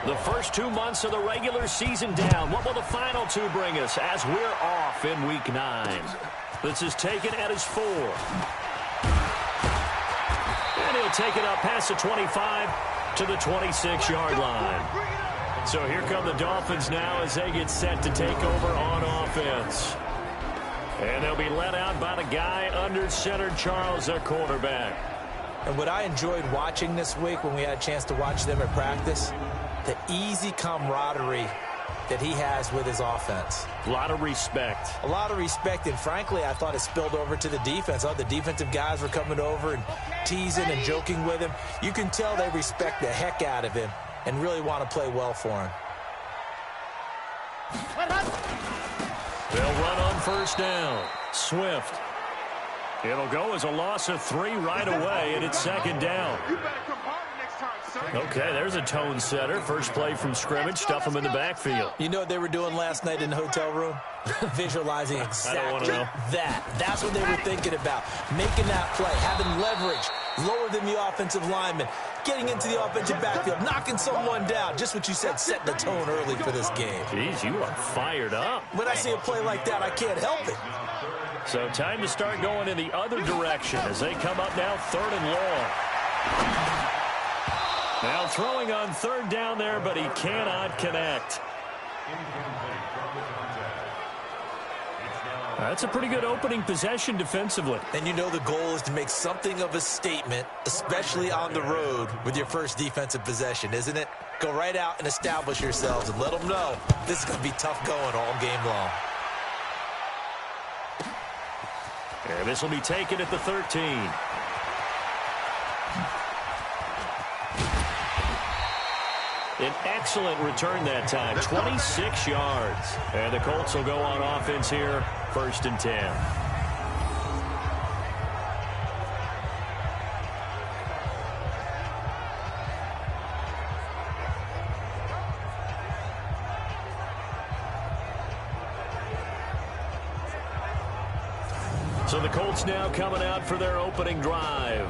The first 2 months of the regular season down. What will the final 2 bring us as we're off in Week 9? This is taken at his 4. And he'll take it up past the 25 to the 26-yard line. So here come the Dolphins now as they get set to take over on offense. And they'll be led out by the guy under center, Charles, their quarterback. And what I enjoyed watching this week when we had a chance to watch them at practice, the easy camaraderie that he has with his offense. A lot of respect. A lot of respect, and frankly, I thought it spilled over to the defense. The defensive guys were coming over and teasing and joking with him. You can tell they respect the heck out of him and really want to play well for him. They'll run on first down. Swift. It'll go as a loss of 3 right away, and it's second down. Okay, there's a tone setter. First play from scrimmage. Stuff them in the backfield. You know what they were doing last night in the hotel room? Visualizing exactly that. That's what they were thinking about. Making that play, having leverage, lower than the offensive lineman, getting into the offensive backfield, knocking someone down. Just what you said, set the tone early for this game. Jeez, you are fired up. When I see a play like that, I can't help it. So time to start going in the other direction as they come up now 3rd and long. Now throwing on 3rd down there, but he cannot connect. That's a pretty good opening possession defensively. And you know the goal is to make something of a statement, especially on the road with your first defensive possession, isn't it? Go right out and establish yourselves and let them know this is going to be tough going all game long. And this will be taken at the 13. An excellent return that time, 26 yards. And the Colts will go on offense here, 1st and 10. So the Colts now coming out for their opening drive.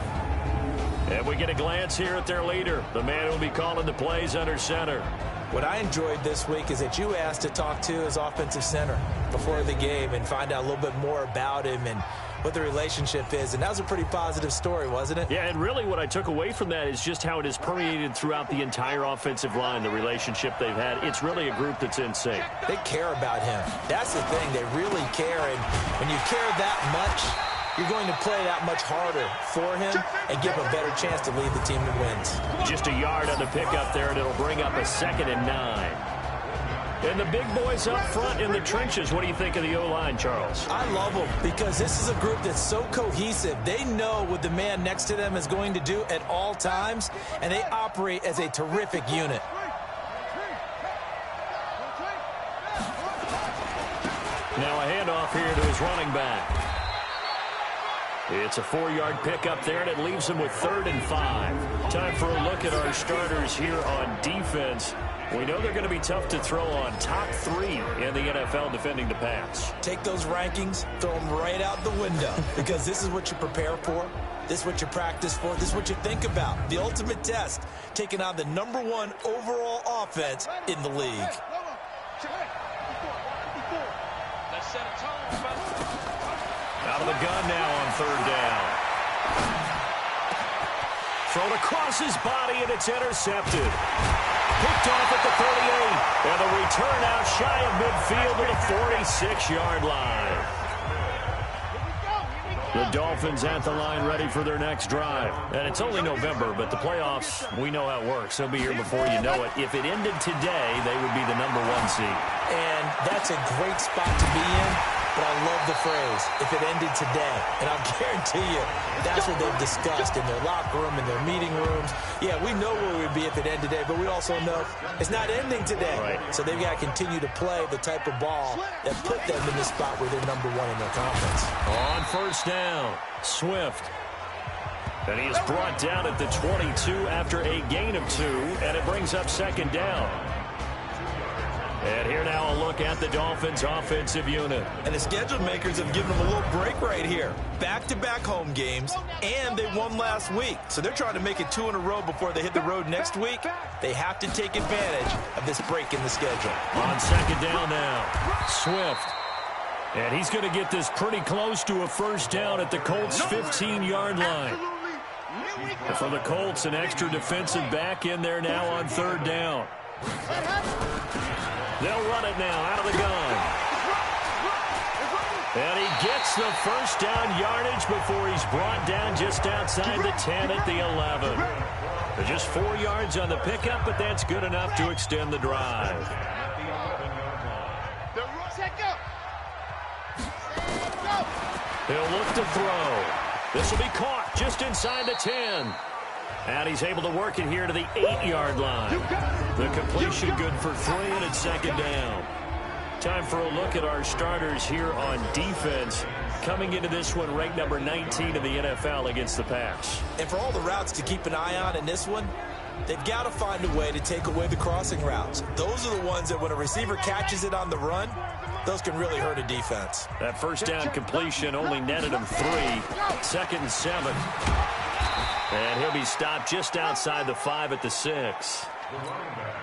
And we get a glance here at their leader, the man who will be calling the plays under center. What I enjoyed this week is that you asked to talk to his offensive center before the game and find out a little bit more about him and what the relationship is. And that was a pretty positive story, wasn't it? Yeah, and really what I took away from that is just how it is permeated throughout the entire offensive line, the relationship they've had. It's really a group that's in sync. They care about him. That's the thing. They really care. And when you care that much, you're going to play that much harder for him and give him a better chance to lead the team to wins. Just a yard on the pickup there, and it'll bring up a 2nd and 9. And the big boys up front in the trenches. What do you think of the O-line, Charles? I love them because this is a group that's so cohesive. They know what the man next to them is going to do at all times, and they operate as a terrific unit. Now a handoff here to his running back. It's a 4-yard pickup there, and it leaves him with 3rd and 5. Time for a look at our starters here on defense. We know they're going to be tough to throw on. Top 3 in the NFL defending the pass. Take those rankings, throw them right out the window because this is what you prepare for. This is what you practice for. This is what you think about. The ultimate test, taking on the #1 overall offense in the league. Out of the gun now on 3rd down. Thrown across his body, and it's intercepted. Picked off at the 38. And the return out shy of midfield to the 46-yard line. The Dolphins at the line ready for their next drive. And it's only November, but the playoffs, we know how it works. They'll be here before you know it. If it ended today, they would be the #1 seed. And that's a great spot to be in. But I love the phrase, if it ended today. And I'll guarantee you, that's what they've discussed in their locker room, in their meeting rooms. Yeah, we know where we'd be if it ended today, but we also know it's not ending today. Right. So they've got to continue to play the type of ball that put them in the spot where they're #1 in their conference. On first down, Swift. And he is brought down at the 22 after a gain of 2, and it brings up 2nd down. And here now a look at the Dolphins offensive unit. And the schedule makers have given them a little break right here. Back-to-back home games, and they won last week. So they're trying to make it 2 in a row before they hit the road next week. They have to take advantage of this break in the schedule. On second down now, Swift. And he's going to get this pretty close to a first down at the Colts' 15-yard line. And for the Colts, an extra defensive back in there now on third down. They'll run it now out of the gun. And he gets the first down yardage before he's brought down just outside the 10 at the 11. They're just 4 yards on the pickup, but that's good enough to extend the drive. He'll look to throw. This will be caught just inside the 10. And he's able to work it here to the 8-yard line. The completion good for 3, and it's second down. Time for a look at our starters here on defense. Coming into this one, ranked number 19 in the NFL against the pass. And for all the routes to keep an eye on in this one, they've got to find a way to take away the crossing routes. Those are the ones that when a receiver catches it on the run, those can really hurt a defense. That first down completion only netted him 3. 2nd and 7. And he'll be stopped just outside the 5 at the 6.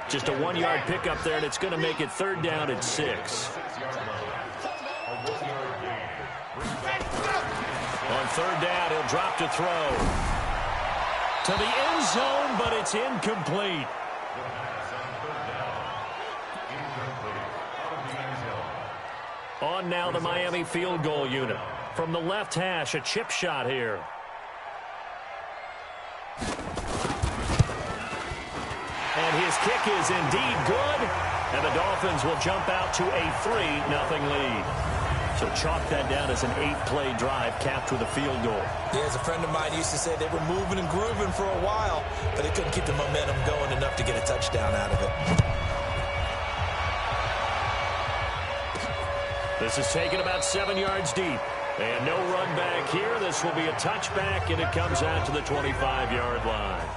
Just a 1-yard pickup there, and it's going to make it third down at 6. On third down, he'll drop to throw. To the end zone, but it's incomplete. On now the Miami field goal unit. From the left hash, a chip shot here. And his kick is indeed good. And the Dolphins will jump out to a 3-0 lead. So chalk that down as an 8-play drive capped with a field goal. Yeah, as a friend of mine used to say, they were moving and grooving for a while, but they couldn't keep the momentum going enough to get a touchdown out of it. This is taken about 7 yards deep. And no run back here. This will be a touchback, and it comes out to the 25-yard line.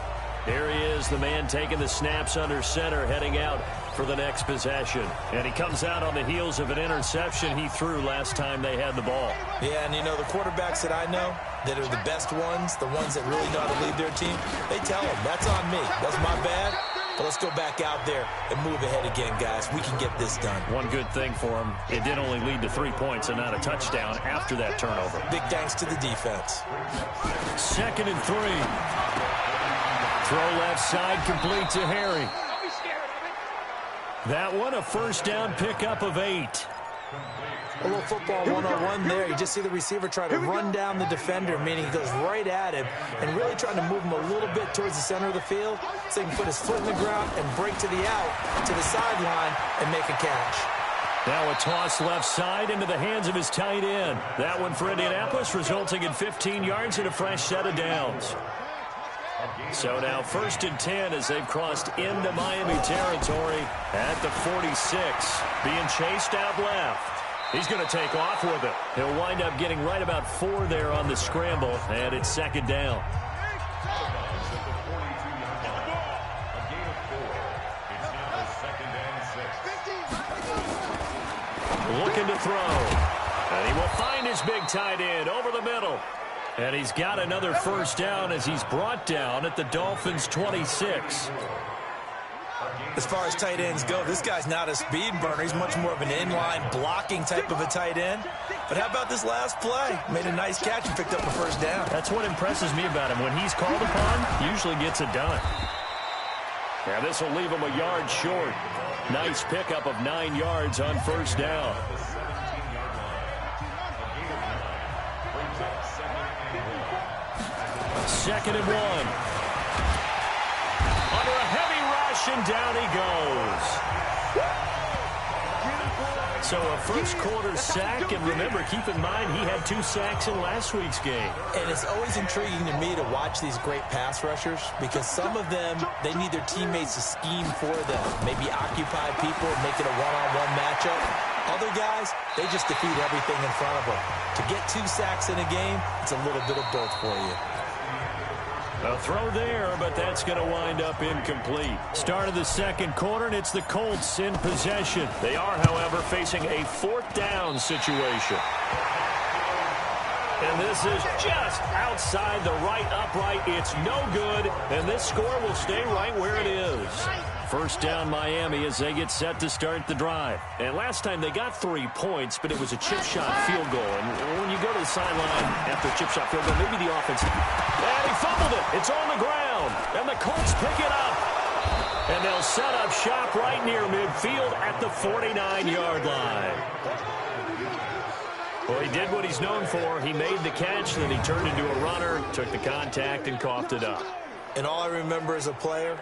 Here he is, the man taking the snaps under center, heading out for the next possession. And he comes out on the heels of an interception he threw last time they had the ball. Yeah, and you know, the quarterbacks that I know that are the best ones, the ones that really know how to lead their team, they tell them, that's on me. That's my bad. But let's go back out there and move ahead again, guys. We can get this done. One good thing for him, it did only lead to 3 points and not a touchdown after that turnover. Big thanks to the defense. 2nd and 3. Throw left side, complete to Harry. That one, a first down pickup of 8. A little football 101 there. You just see the receiver try to run down the defender, meaning he goes right at him and really trying to move him a little bit towards the center of the field so he can put his foot in the ground and break to the out, to the sideline, and make a catch. Now a toss left side into the hands of his tight end. That one for Indianapolis, resulting in 15 yards and a fresh set of downs. So now 1st and 10 as they've crossed into Miami territory at the 46. Being chased out left. He's going to take off with it. He'll wind up getting right about 4 there on the scramble, and it's second down. Looking to throw. And he will find his big tight end over the middle. And he's got another first down as he's brought down at the Dolphins' 26. As far as tight ends go, this guy's not a speed burner. He's much more of an inline blocking type of a tight end. But how about this last play? Made a nice catch and picked up a first down. That's what impresses me about him. When he's called upon, he usually gets it done. Now this will leave him a yard short. Nice pickup of 9 yards on first down. Second and 1. Under a heavy rush, and down he goes. So a first quarter sack, and remember, keep in mind he had 2 sacks in last week's game. And it's always intriguing to me to watch these great pass rushers because some of them, they need their teammates to scheme for them. Maybe occupy people, make it a one-on-one matchup. Other guys, they just defeat everything in front of them. To get 2 sacks in a game, it's a little bit of both for you. A throw there, but that's going to wind up incomplete. Start of the second quarter, and it's the Colts in possession. They are, however, facing a fourth down situation. And this is just outside the right upright. It's no good, and this score will stay right where it is. First down Miami as they get set to start the drive. And last time they got 3 points, but it was a chip shot field goal. And when you go to the sideline after a chip shot field goal, maybe the offense... And he fumbled it. It's on the ground. And the Colts pick it up. And they'll set up shop right near midfield at the 49-yard line. Well, he did what he's known for. He made the catch, then he turned into a runner, took the contact, and coughed it up. And all I remember as a player,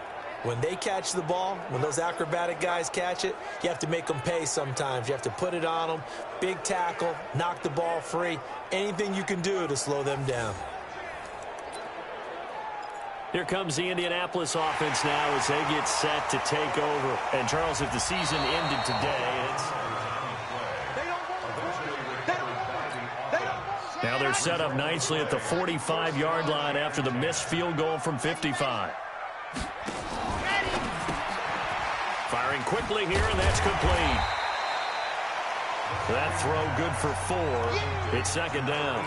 when they catch the ball, when those acrobatic guys catch it, you have to make them pay sometimes. You have to put it on them, big tackle, knock the ball free, anything you can do to slow them down. Here comes the Indianapolis offense now as they get set to take over. And, Charles, if the season ended today, it's... Now they're set up nicely at the 45-yard line after the missed field goal from 55. Firing quickly here, and that's complete. That throw good for 4. It's second down.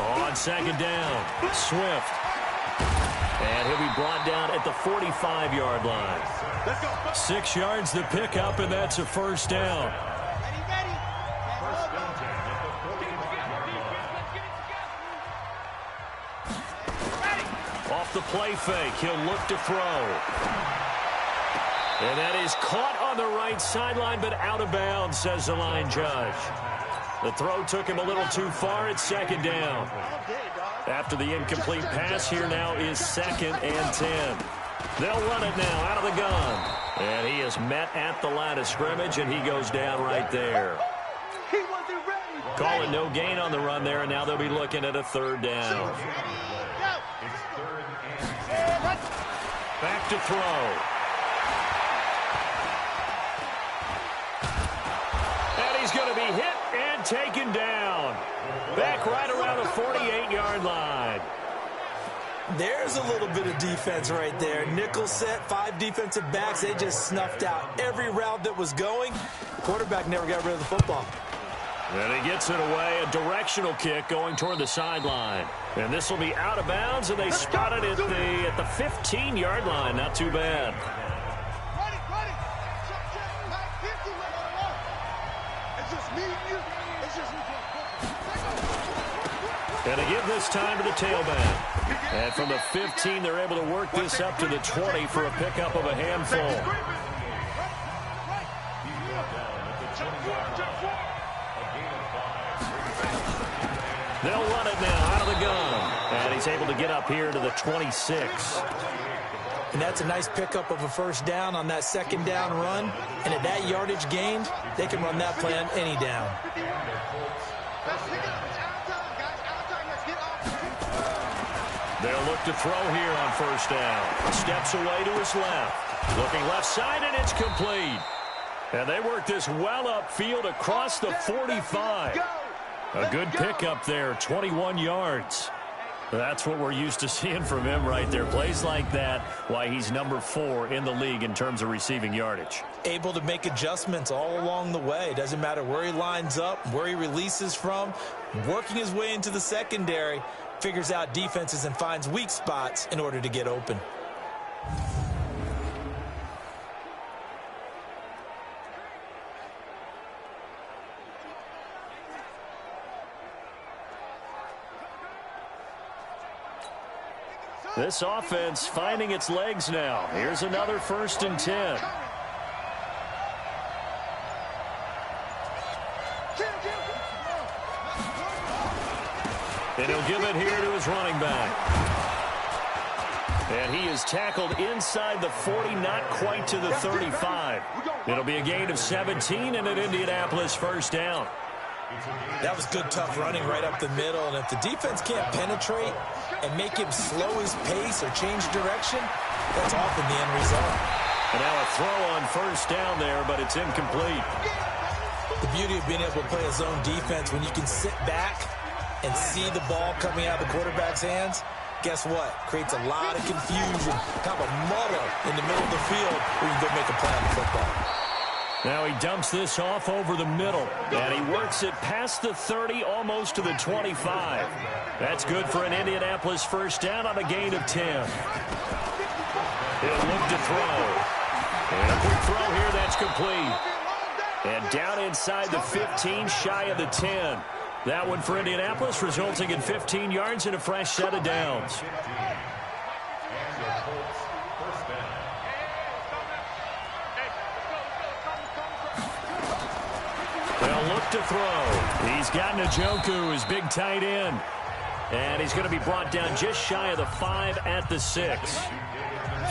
On second down, Swift. And he'll be brought down at the 45-yard line. 6 yards the pickup, and that's a first down. Off the play fake, he'll look to throw. And that is caught on the right sideline, but out of bounds, says the line judge. The throw took him a little too far. It's second down. After the incomplete pass, here now is 2nd and 10. They'll run it now out of the gun. And he is met at the line of scrimmage, and he goes down right there. Call it no gain on the run there, and now they'll be looking at a 3rd down. Back to throw. And he's going to be hit and taken down. Back right around the 48-yard line. There's a little bit of defense right there. Nickel set, 5 defensive backs. They just snuffed out every route that was going. Quarterback never got rid of the football. And he gets it away. A directional kick going toward the sideline. And this will be out of bounds, and they spot it at the 15-yard line. Not too bad. And they give this time to the tailback. And from the 15, they're able to work this up to the 20 for a pickup of a handful. They'll run it now out of the gun. And he's able to get up here to the 26. And that's a nice pickup of a first down on that 2nd down run. And at that yardage gained, they can run that play on any down. They'll look to throw here on first down. Steps away to his left. Looking left side, and it's complete. And they work this well upfield across the 45. A good pickup there, 21 yards. That's what we're used to seeing from him right there. Plays like that, why he's number 4 in the league in terms of receiving yardage. Able to make adjustments all along the way. Doesn't matter where he lines up, where he releases from. Working his way into the secondary, figures out defenses and finds weak spots in order to get open. This offense finding its legs now. Here's another 1st and 10. And he'll give it here to his running back. And he is tackled inside the 40, not quite to the 35. It'll be a gain of 17 and an Indianapolis first down. That was good, tough running right up the middle. And if the defense can't penetrate and make him slow his pace or change direction, that's often the end result. And now a throw on first down there, but it's incomplete. The beauty of being able to play a zone defense, when you can sit back and see the ball coming out of the quarterback's hands, guess what? Creates a lot of confusion, kind of a muddle in the middle of the field where you can go make a play on the football. Now he dumps this off over the middle, and he works it past the 30, almost to the 25. That's good for an Indianapolis first down on a gain of 10. He'll look to throw. And a quick throw here, that's complete. And down inside the 15, shy of the 10. That one for Indianapolis, resulting in 15 yards and a fresh set of downs. They'll look to throw. He's got Njoku, his big tight end. And he's going to be brought down just shy of the 5 at the 6.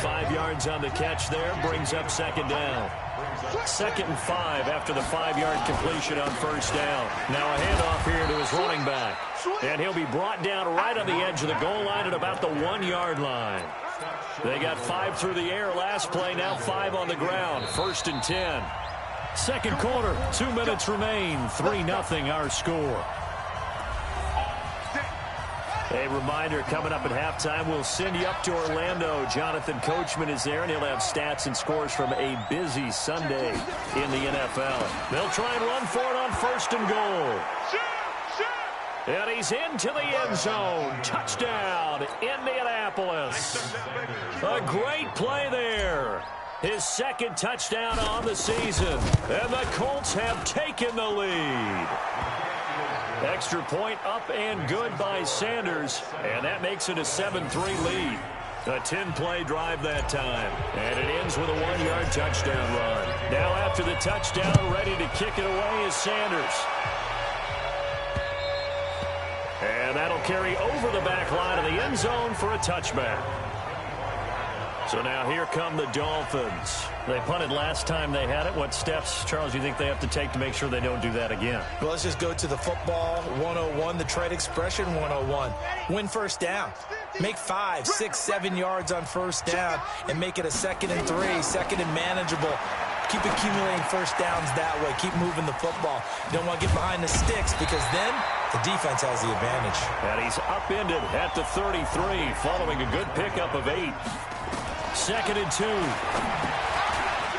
5 yards on the catch there, brings up second down. 2nd and 5 after the 5-yard completion on first down. Now a handoff here to his running back. And he'll be brought down right on the edge of the goal line at about the 1-yard line. They got 5 through the air last play, now 5 on the ground. 1st and 10. Second quarter, 2 minutes remain. 3-0 our score. A reminder, coming up at halftime, we'll send you up to Orlando. Jonathan Coachman is there, and he'll have stats and scores from a busy Sunday in the NFL. They'll try and run for it on 1st and goal. And he's into the end zone. Touchdown, Indianapolis. A great play there. His 2nd touchdown on the season. And the Colts have taken the lead. Extra point up and good by Sanders, and that makes it a 7-3 lead. A 10-play drive that time, and it ends with a 1-yard touchdown run. Now after the touchdown, ready to kick it away is Sanders. And that'll carry over the back line of the end zone for a touchback. So now here come the Dolphins. They punted last time they had it. What steps, Charles, do you think they have to take to make sure they don't do that again? Well, let's just go to the football 101, the trade expression 101. Win first down. Make 5, 6, 7 yards on first down and make it a 2nd and 3, 2nd and manageable. Keep accumulating first downs that way. Keep moving the football. You don't want to get behind the sticks because then the defense has the advantage. And he's upended at the 33 following a good pickup of 8. 2nd and 2.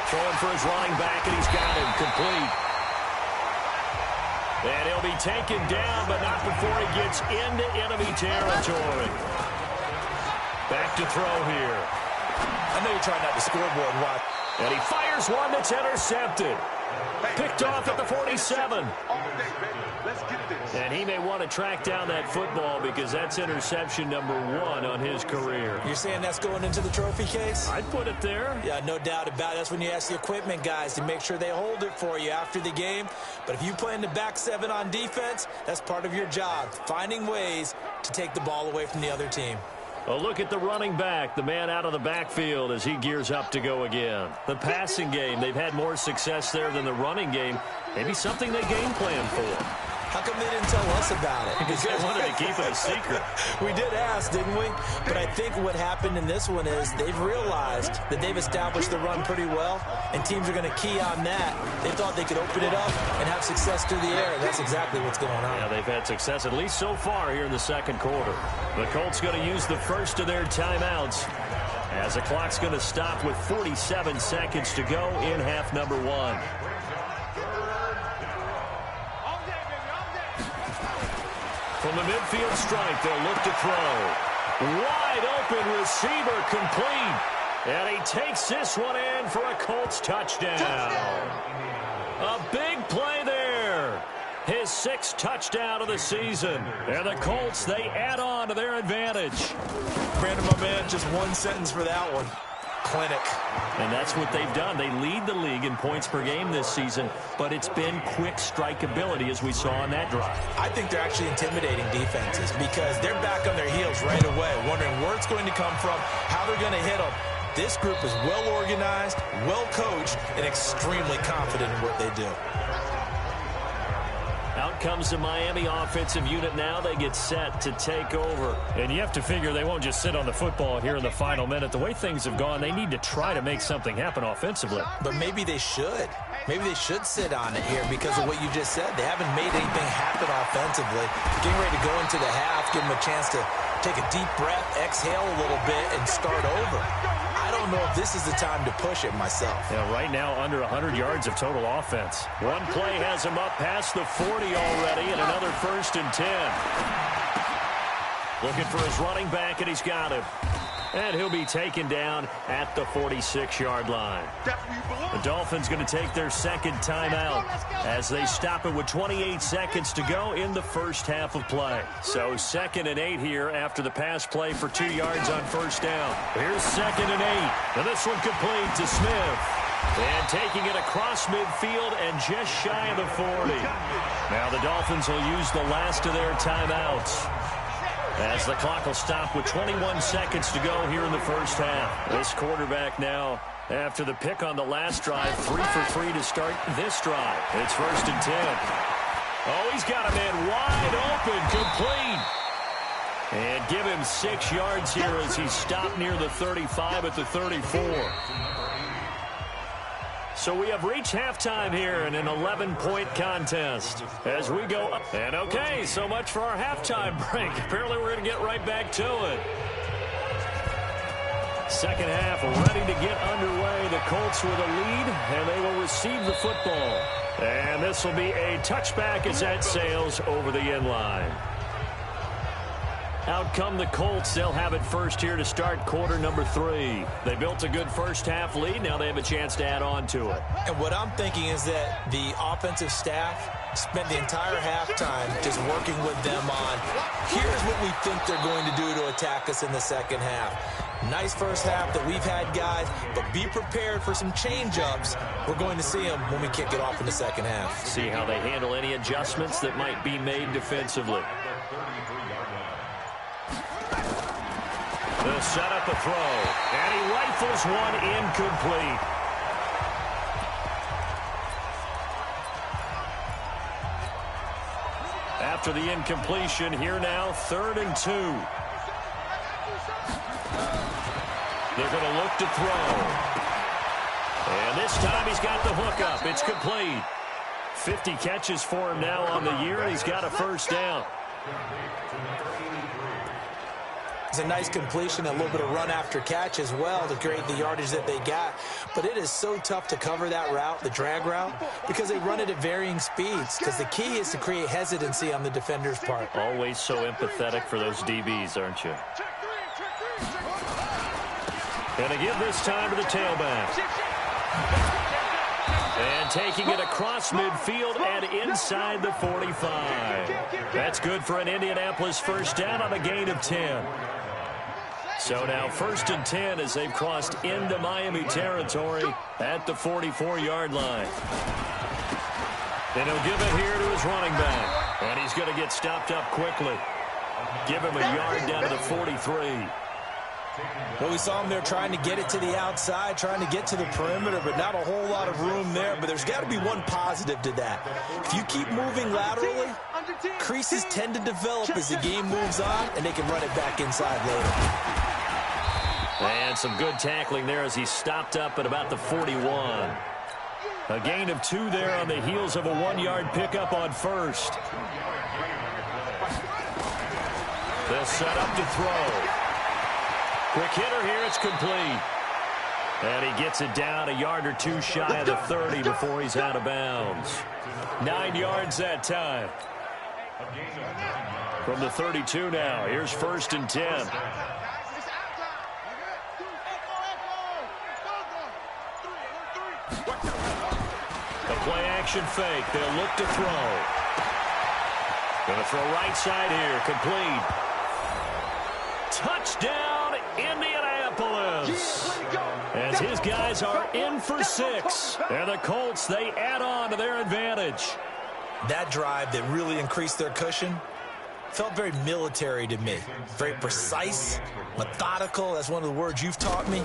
Throwing for his running back, and he's got him complete. And he'll be taken down, but not before he gets into enemy territory. Back to throw here. I know you're trying not to scoreboard watch. And he fires one that's intercepted. Picked off at the 47. And he may want to track down that football because that's interception number 1 on his career. You're saying that's going into the trophy case? I'd put it there. Yeah, no doubt about it. That's when you ask the equipment guys to make sure they hold it for you after the game. But if you play in the back 7 on defense, that's part of your job, finding ways to take the ball away from the other team. A look at the running back, the man out of the backfield as he gears up to go again. The passing game, they've had more success there than the running game. Maybe something they game plan for. How come they didn't tell us about it? Because they wanted to keep it a secret. We did ask, didn't we? But I think what happened in this one is they've realized that they've established the run pretty well, and teams are going to key on that. They thought they could open it up and have success through the air. That's exactly what's going on. Yeah, they've had success, at least so far here in the second quarter. The Colts going to use the first of their timeouts as the clock's going to stop with 47 seconds to go in half number 1. From the midfield stripe, they'll look to throw. Wide open receiver complete. And he takes this one in for a Colts touchdown. A big play there. His 6th touchdown of the season. And the Colts, they add on to their advantage. Brandon, my man, just one sentence for that one. Clinic. And that's what they've done. They lead the league in points per game this season, but it's been quick strikeability as we saw on that drive. I think they're actually intimidating defenses because they're back on their heels right away, wondering where it's going to come from, how they're going to hit them. This group is well organized, well coached, and extremely confident in what they do. Out out comes the Miami offensive unit now. They get set to take over. And you have to figure they won't just sit on the football here in the final minute. The way things have gone, they need to try to make something happen offensively. But maybe they should. Maybe they should sit on it here because of what you just said. They haven't made anything happen offensively. Getting ready to go into the half, give them a chance to take a deep breath, exhale a little bit, and start over. I don't know if this is the time to push it myself. Yeah, right now, under 100 yards of total offense. One play has him up past the 40 already, and another 1st and 10. Looking for his running back, and he's got him. And he'll be taken down at the 46-yard line. The Dolphins going to take their second timeout as they stop it with 28 seconds to go in the first half of play. So 2nd and 8 here after the pass play for 2 yards on first down. Here's 2nd and 8. And this one complete to Smith. And taking it across midfield and just shy of the 40. Now the Dolphins will use the last of their timeouts, as the clock will stop with 21 seconds to go here in the first half. This quarterback now, after the pick on the last drive, 3 for 3 to start this drive. It's 1st and 10. Oh, he's got a man wide open, complete. And give him 6 yards here as he stopped near the 35 at the 34. So we have reached halftime here in an 11-point contest as we go up. And okay, so much for our halftime break. Apparently we're going to get right back to it. Second half ready to get underway. The Colts with a lead, and they will receive the football. And this will be a touchback as that sails over the end line. Out come the Colts. They'll have it first here to start quarter number 3. They built a good first half lead. Now they have a chance to add on to it. And what I'm thinking is that the offensive staff spent the entire halftime just working with them on, here's what we think they're going to do to attack us in the second half. Nice first half that we've had, guys, but be prepared for some change-ups. We're going to see them when we kick it off in the second half. See how they handle any adjustments that might be made defensively. They'll set up a throw, and he rifles one incomplete. After the incompletion, here now, 3rd and 2. They're going to look to throw. And this time he's got the hook up. It's complete. 50 catches for him now on the year, and he's got a first down. It's a nice completion, a little bit of run after catch as well to create the yardage that they got. But it is so tough to cover that route, the drag route, because they run it at varying speeds. Because the key is to create hesitancy on the defender's part. Always so empathetic for those DBs, aren't you? Going to give this time to the tailback. And taking it across midfield and inside the 45. That's good for an Indianapolis first down on a gain of 10. So now 1st and 10 as they've crossed into Miami territory at the 44-yard line. And he'll give it here to his running back. And he's going to get stopped up quickly. Give him a yard down to the 43. Well, we saw him there trying to get it to the outside, trying to get to the perimeter, but not a whole lot of room there. But there's got to be one positive to that. If you keep moving laterally, creases tend to develop as the game moves on, and they can run it back inside later. And some good tackling there as he stopped up at about the 41. A gain of 2 there on the heels of a 1-yard pickup on first. They'll set up to throw. Quick hitter here, it's complete. And he gets it down a yard or 2 shy of the 30 before he's out of bounds. 9 yards that time. From the 32 now, here's 1st and 10. A play-action fake. They'll look to throw. Going to throw right side here, complete. Touchdown, Indianapolis. As his guys are in for 6. And the Colts, they add on to their advantage. That drive that really increased their cushion felt very military to me. Very precise, methodical. That's one of the words you've taught me.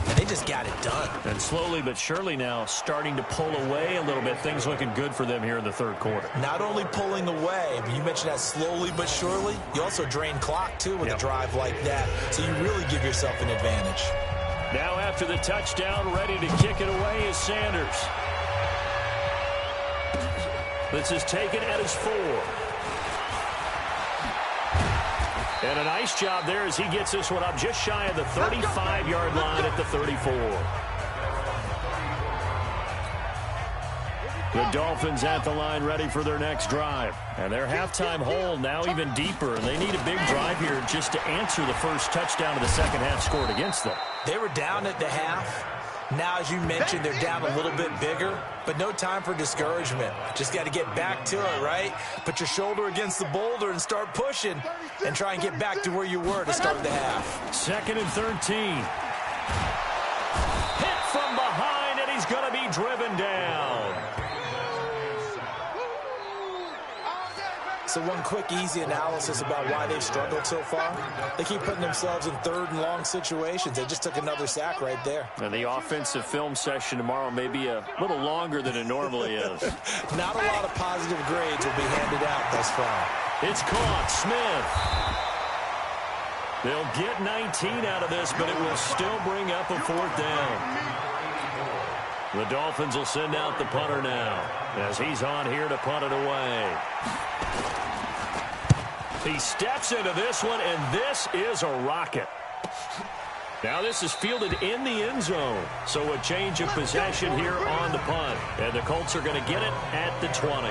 and they just got it done. And slowly but surely now starting to pull away a little bit. Things looking good for them here in the third quarter. Not only pulling away, but you mentioned that slowly but surely, you also drain clock, too, with a drive like that. So you really give yourself an advantage. Now after the touchdown, ready to kick it away is Sanders. This is taken at his 4. And a nice job there as he gets this one up just shy of the 35-yard line at the 34. The Dolphins at the line ready for their next drive. And their halftime hole now even deeper. And they need a big drive here just to answer the first touchdown of the second half scored against them. They were down at the half. Now, as you mentioned, they're down a little bit bigger, but no time for discouragement. Just got to get back to it, right? Put your shoulder against the boulder and start pushing and try and get back to where you were to start the half. 2nd and 13. Hit from behind, and he's going to be driven down. So one quick, easy analysis about why they've struggled so far. They keep putting themselves in third and long situations. They just took another sack right there. And the offensive film session tomorrow may be a little longer than it normally is. Not a lot of positive grades will be handed out thus far. It's caught. Smith. They'll get 19 out of this, but it will still bring up a 4th down. The Dolphins will send out the punter now as he's on here to punt it away. He steps into this one, and this is a rocket. Now this is fielded in the end zone. So a change of possession here on the punt. And the Colts are going to get it at the 20.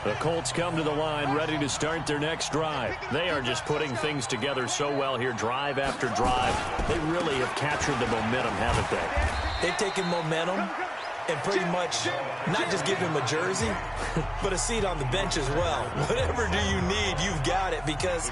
The Colts come to the line ready to start their next drive. They are just putting things together so well here, drive after drive. They really have captured the momentum, haven't they? They've taken momentum and pretty much not just give him a jersey, but a seat on the bench as well. Whatever do you need, you've got it, because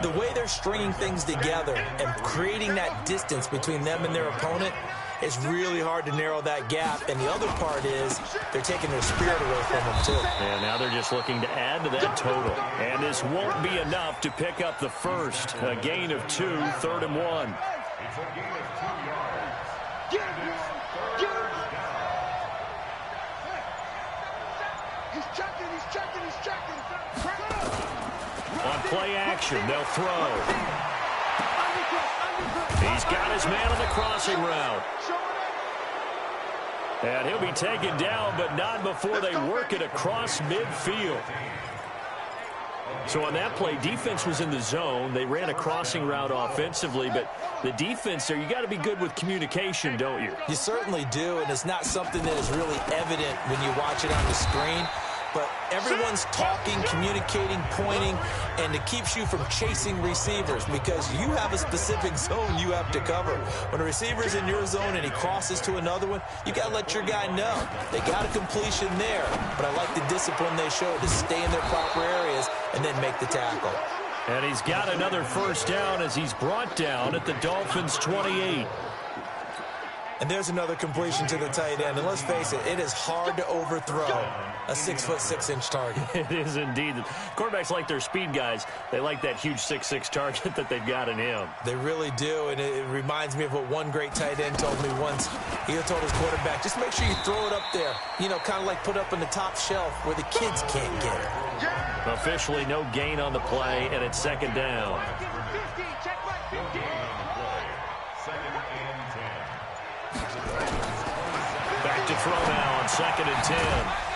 the way they're stringing things together and creating that distance between them and their opponent, it's really hard to narrow that gap. And the other part is they're taking their spirit away from them, too. And now they're just looking to add to that total. And this won't be enough to pick up the first. A gain of 2, 3rd and 1. On play action, they'll throw. He's got his man on the crossing route. And he'll be taken down, but not before they work it across midfield. So on that play, defense was in the zone. They ran a crossing route offensively, but the defense there, you got to be good with communication, don't you? You certainly do, and it's not something that is really evident when you watch it on the screen. But everyone's talking, communicating, pointing, and it keeps you from chasing receivers because you have a specific zone you have to cover. When a receiver's in your zone and he crosses to another one, you got to let your guy know. They got a completion there, but I like the discipline they show to stay in their proper areas and then make the tackle. And he's got another first down as he's brought down at the Dolphins' 28. And there's another completion to the tight end. And let's face it, it is hard to overthrow a 6'6" target. It is indeed. Quarterbacks like their speed guys. They like that huge 6'6" target that they've got in him. They really do, and it reminds me of what one great tight end told me once. He told his quarterback, just make sure you throw it up there. You know, kind of like put up in the top shelf where the kids can't get it. Officially no gain on the play, and it's 2nd down. Back to throw now on 2nd and 10.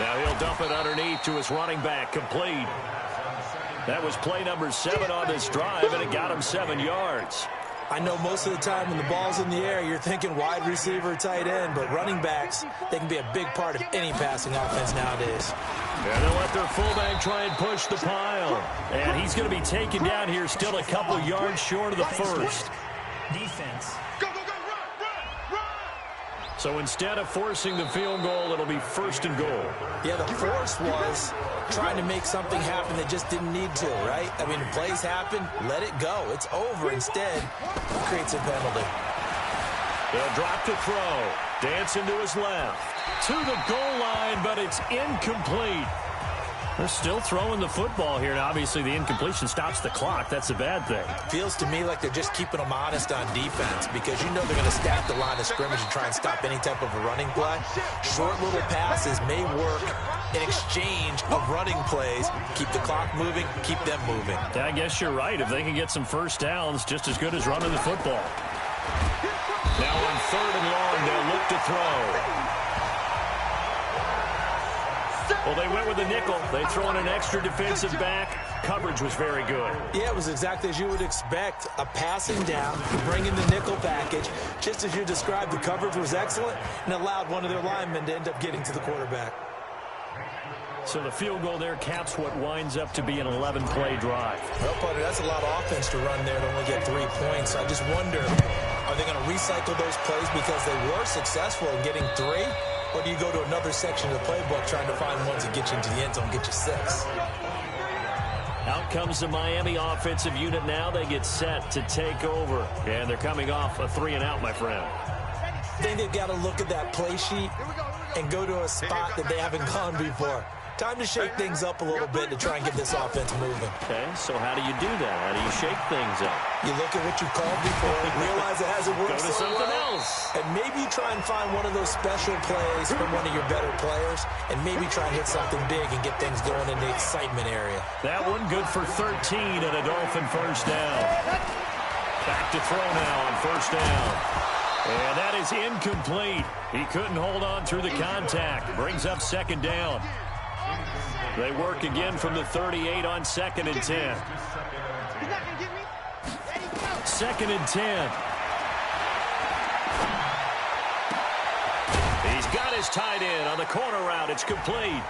Now he'll dump it underneath to his running back, complete. That was play number 7 on this drive, and it got him 7 yards. I know most of the time when the ball's in the air, you're thinking wide receiver, tight end, but running backs, they can be a big part of any passing offense nowadays. And they'll let their fullback try and push the pile. And he's going to be taken down here, still a couple yards short of the first. Defense. So instead of forcing the field goal, it'll be 1st and goal. Yeah, the force was trying to make something happen that just didn't need to, right? I mean, the plays happen, let it go. It's over. Instead, it creates a penalty. They'll drop to throw. Dancing to his left. To the goal line, but it's incomplete. They're still throwing the football here. Now, obviously, the incompletion stops the clock. That's a bad thing. Feels to me like they're just keeping them honest on defense because you know they're going to stack the line of scrimmage and try and stop any type of a running play. Short little passes may work in exchange of running plays. Keep the clock moving, keep them moving. Yeah, I guess you're right. If they can get some first downs, just as good as running the football. Now on 3rd and long, they'll look to throw. Well, they went with the nickel. They throw in an extra defensive back. Coverage was very good. Yeah, it was exactly as you would expect. A passing down, bring in the nickel package. Just as you described, the coverage was excellent and allowed one of their linemen to end up getting to the quarterback. So the field goal there caps what winds up to be an 11-play drive. Well, partner, that's a lot of offense to run there to only get 3 points. I just wonder, are they going to recycle those plays because they were successful in getting 3? Or do you go to another section of the playbook trying to find ones that get you into the end zone, get you 6? Out comes the Miami offensive unit now. They get set to take over. And they're coming off a 3-and-out, my friend. I think they've got to look at that play sheet and go to a spot that they haven't gone before. Time to shake things up a little bit to try and get this offense moving. Okay, so how do you do that? How do you shake things up? You look at what you called before, realize it hasn't worked Go to so something well, else. and maybe try and find one of those special plays from one of your better players, and maybe try and hit something big and get things going in the excitement area. That one good for 13 and a Dolphin first down. Back to throw now on first down. And that is incomplete. He couldn't hold on through the contact. Brings up 2nd down. They work again from the 38 on 2nd and 10. 2nd and 10. He's got his tight end on the corner route. It's complete.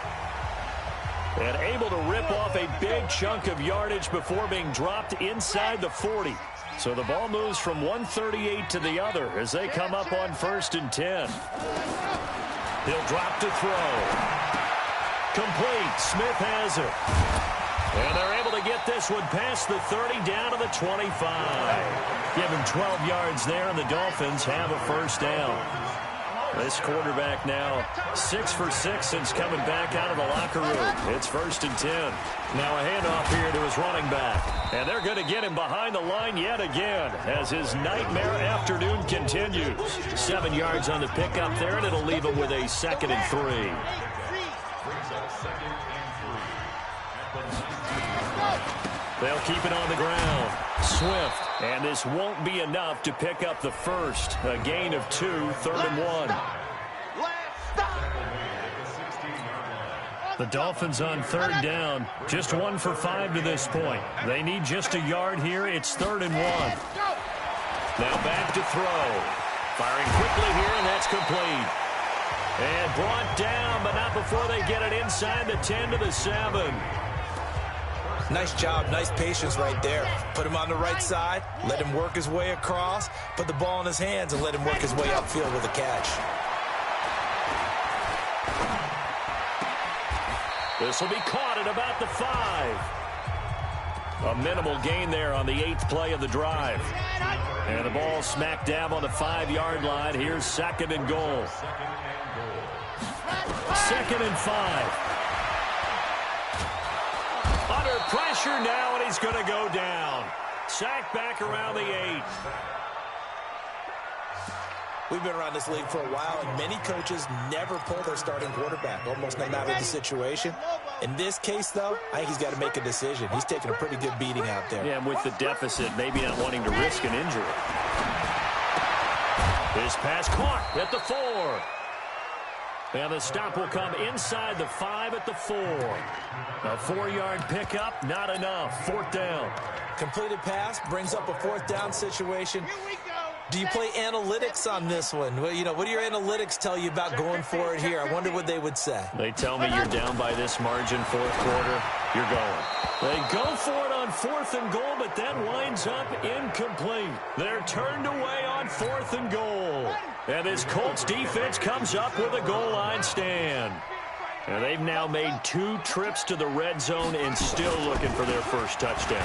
And able to rip off a big chunk of yardage before being dropped inside the 40. So the ball moves from 138 to the other as they come up on 1st and 10. He'll drop to throw. Complete. Smith has it. And they're able to get this one past the 30 down to the 25. Give him 12 yards there, and the Dolphins have a first down. This quarterback now 6 for 6 since coming back out of the locker room. It's 1st and 10. Now a handoff here to his running back. And they're going to get him behind the line yet again as his nightmare afternoon continues. 7 yards on the pickup there, and it'll leave him with a 2nd and 3. They'll keep it on the ground. Swift. And this won't be enough to pick up the first. A gain of 2, 3rd and 1. The Dolphins on 3rd down. Just 1 for 5 to this point. They need just a yard here. It's 3rd and 1. Now back to throw. Firing quickly here, and that's complete. And brought down, but not before they get it inside the 10 to the 7. Nice job, nice patience right there. Put him on the right side, let him work his way across, put the ball in his hands, and let him work his way upfield with a catch. This will be caught at about the 5. A minimal gain there on the 8th play of the drive. And the ball smack dab on the 5-yard line. Here's 2nd and goal. 2nd and 5. Under pressure now, and he's going to go down. Sacked back around the 8. We've been around this league for a while, and many coaches never pull their starting quarterback, almost no matter the situation. In this case, though, I think he's got to make a decision. He's taking a pretty good beating out there. Yeah, and with the deficit, maybe not wanting to risk an injury. His pass caught at the 4. And the stop will come inside the 5 at the 4. A 4-yard pickup, not enough. 4th down. Completed pass brings up a 4th down situation. Do you play analytics on this one? Well, you know, what do your analytics tell you about going for it here? I wonder what they would say. They tell me you're down by this margin, 4th quarter, you're going. They go for it on 4th and goal, but that winds up incomplete. They're turned away on 4th and goal. And this Colts defense comes up with a goal line stand. And they've now made 2 trips to the red zone and still looking for their first touchdown.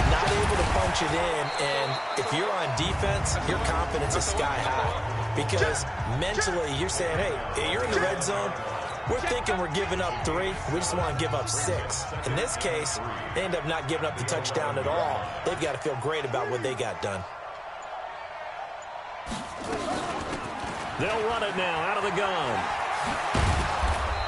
Not able to punch it in, and if you're on defense, your confidence is sky high. Because mentally, you're saying, hey, you're in the red zone. We're thinking we're giving up 3. We just want to give up 6. In this case, they end up not giving up the touchdown at all. They've got to feel great about what they got done. They'll run it now out of the gun.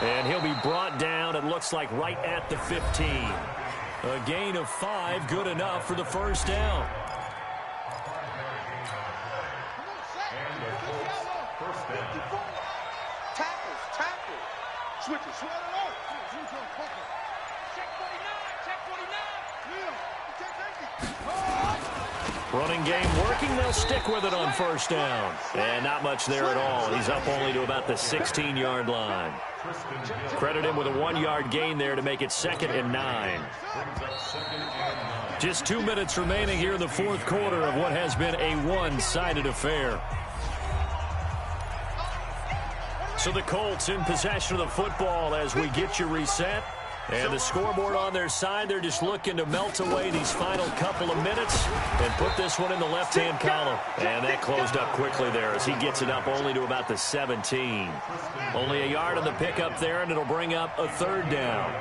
And he'll be brought down, it looks like, right at the 15. A gain of 5, good enough for the first down. Switch it, swat it out. Check 49, check 49. Running game working, they'll stick with it on first down. And not much there at all. He's up only to about the 16-yard line. Credit him with a 1-yard gain there to make it 2nd and 9. Just 2 minutes remaining here in the fourth quarter of what has been a one-sided affair. So the Colts in possession of the football as we get you reset. And the scoreboard on their side, they're just looking to melt away these final couple of minutes and put this one in the left-hand column. And that closed up quickly there as he gets it up only to about the 17. Only a yard on the pickup there, and it'll bring up a 3rd down.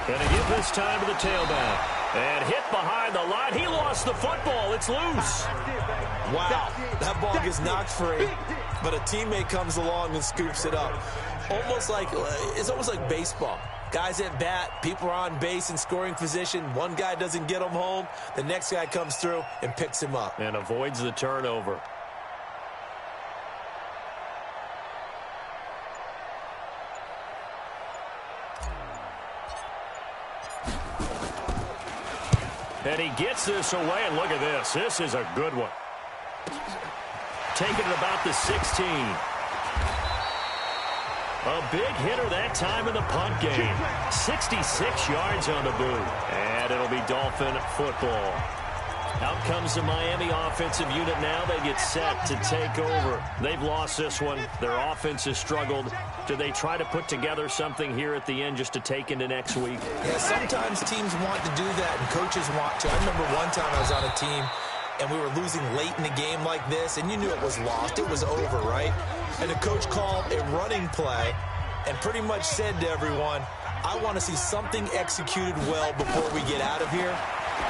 Gonna give this time to the tailback. And hit behind the line. He lost the football. It's loose. Wow, that ball gets knocked free, but a teammate comes along and scoops it up. It's almost like baseball. Guys at bat, people are on base in scoring position. One guy doesn't get him home. The next guy comes through and picks him up. And avoids the turnover. And he gets this away, and look at this. This is a good one. Taking it about the 16. A big hitter that time in the punt game. 66 yards on the boot. And it'll be Dolphin football. Out comes the Miami offensive unit now. They get set to take over. They've lost this one. Their offense has struggled. Do they try to put together something here at the end just to take into next week? Yeah, sometimes teams want to do that and coaches want to. I remember one time I was on a team and we were losing late in the game like this, and you knew it was lost. It was over, right? And the coach called a running play and pretty much said to everyone, I want to see something executed well before we get out of here.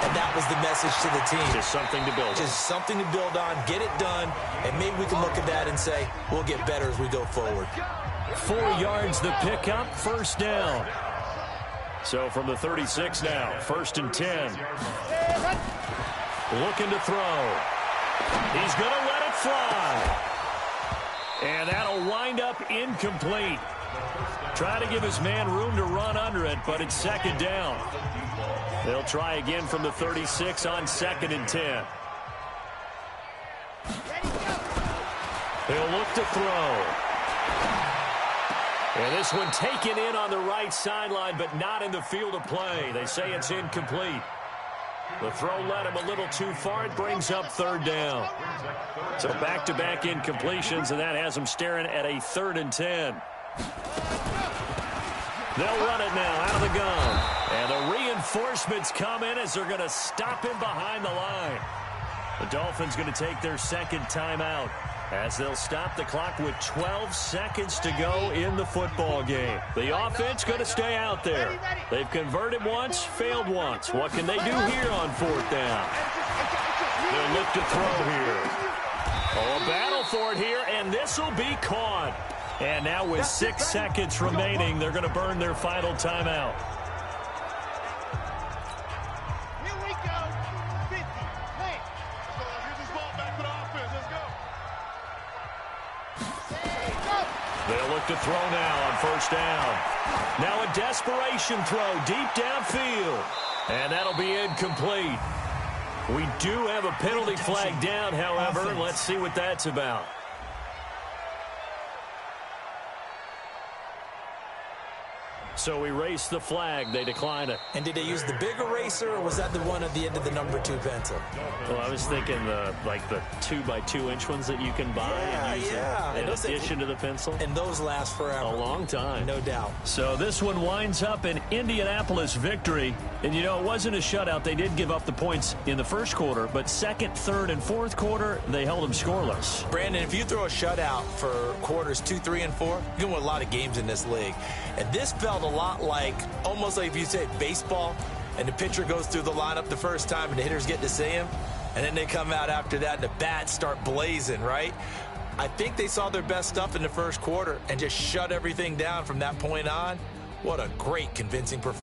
And that was the message to the team. Just something to build on. Just something to build on, get it done, and maybe we can look at that and say, we'll get better as we go forward. 4 yards the pickup, first down. So from the 36 now, 1st and 10. Looking to throw. He's going to let it fly. And that'll wind up incomplete. Try to give his man room to run under it, but it's 2nd down. They'll try again from the 36 on 2nd and 10. They'll look to throw. And this one taken in on the right sideline, but not in the field of play. They say it's incomplete. The throw led him a little too far. It brings up 3rd down. So back-to-back incompletions, and that has them staring at a 3rd and 10. They'll run it now out of the gun. And the reinforcements come in as they're going to stop him behind the line. The Dolphins going to take their 2nd timeout as they'll stop the clock with 12 seconds to go in the football game. The offense going to stay out there. They've converted once, failed once. What can they do here on 4th down? They'll look to throw here. Oh, a battle for it here, and this will be caught. And now with 6 seconds remaining, they're going to burn their final timeout. Here we go. 50. Hey. Here's this ball back to the offense. Let's go. They'll look to throw now on 1st down. Now a desperation throw deep downfield. And that'll be incomplete. We do have a penalty flag down, however. Let's see what that's about. So erase the flag. They decline it. And did they use the big eraser, or was that the one at the end of the number 2 pencil? Well, I was thinking the 2x2-inch ones that you can buy and use in addition to the pencil. And those last forever. A long time. No doubt. So this one winds up an Indianapolis victory. And, you know, it wasn't a shutout. They did give up the points in the first quarter, but second, third, and fourth quarter, they held them scoreless. Brandon, if you throw a shutout for quarters 2, 3, and 4, you're going to win a lot of games in this league. And this felt a lot like, almost like if you said baseball, and the pitcher goes through the lineup the first time and the hitters get to see him, and then they come out after that and the bats start blazing, right? I think they saw their best stuff in the first quarter and just shut everything down from that point on. What a great, convincing performance.